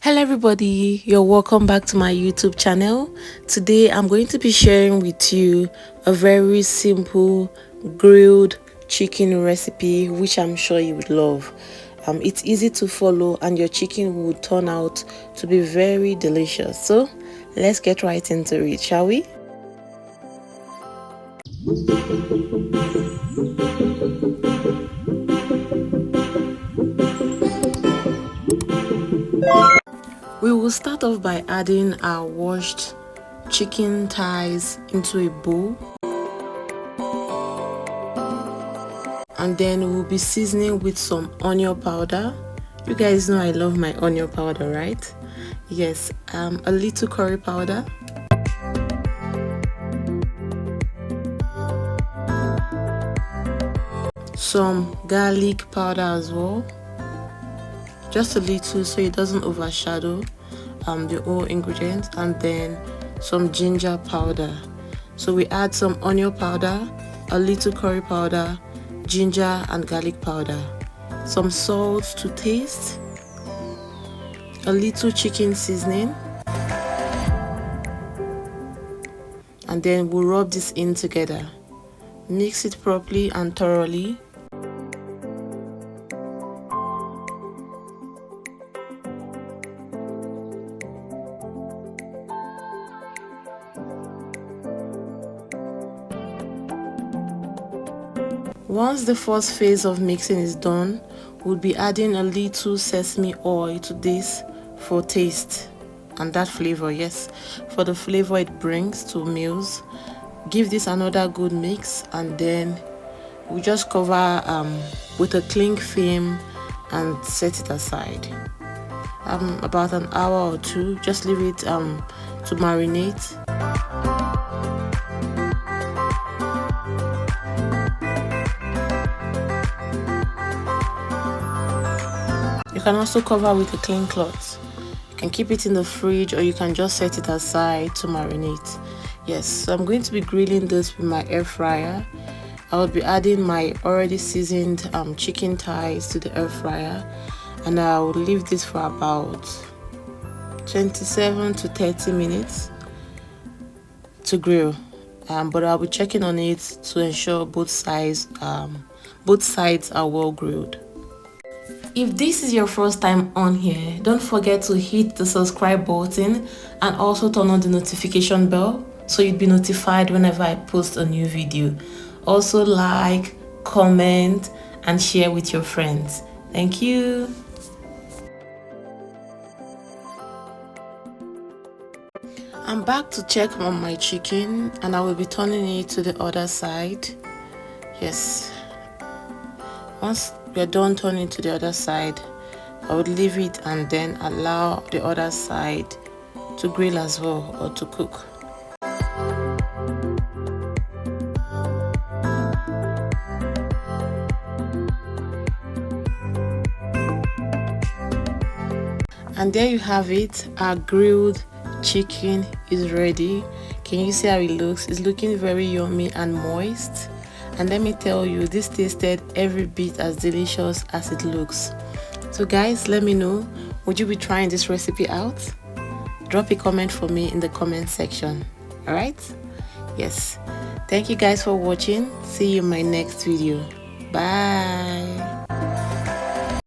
Hello everybody, you're welcome back to my YouTube channel. Today I'm going to be sharing with you a very simple grilled chicken recipe which I'm sure you would love. It's easy to follow and your chicken will turn out to be very delicious. So let's get right into it, shall we? We will start off by adding our washed chicken thighs into a bowl, and then we'll be seasoning with some onion powder. You guys know I love my onion powder, right? Yes, a little curry powder, some garlic powder as well, just a little so it doesn't overshadow the whole ingredients, and then some ginger powder. So we add some onion powder, a little curry powder, ginger and garlic powder, some salt to taste, a little chicken seasoning, and then we'll rub this in together. Mix it properly and thoroughly. Once the first phase of mixing is done, we'll be adding a little sesame oil to this for taste and that flavor, yes, for the flavor it brings to meals. Give this another good mix, and then we just cover with a cling film and set it aside. About an hour or two, just leave it to marinate. You can also cover with a clean cloth. You can keep it in the fridge, or you can just set it aside to marinate. Yes, so I'm going to be grilling this with my air fryer. I will be adding my already seasoned chicken thighs to the air fryer, and I will leave this for about 27 to 30 minutes to grill. But I'll be checking on it to ensure both sides are well grilled. If this is your first time on here, don't forget to hit the subscribe button and also turn on the notification bell so you'd be notified whenever I post a new video. Also like, comment and share with your friends. Thank you. I'm back to check on my chicken, and I will be turning it to the other side. Yes. Once we're done turning to the other side, I would leave it and then allow the other side to grill as well, or to cook. And there you have it, our grilled chicken is ready. Can you see how it looks? It's looking very yummy and moist. And let me tell you, this tasted every bit as delicious as it looks. So guys, let me know, would you be trying this recipe out? Drop a comment for me in the comment section. Alright? Yes. Thank you guys for watching. See you in my next video. Bye.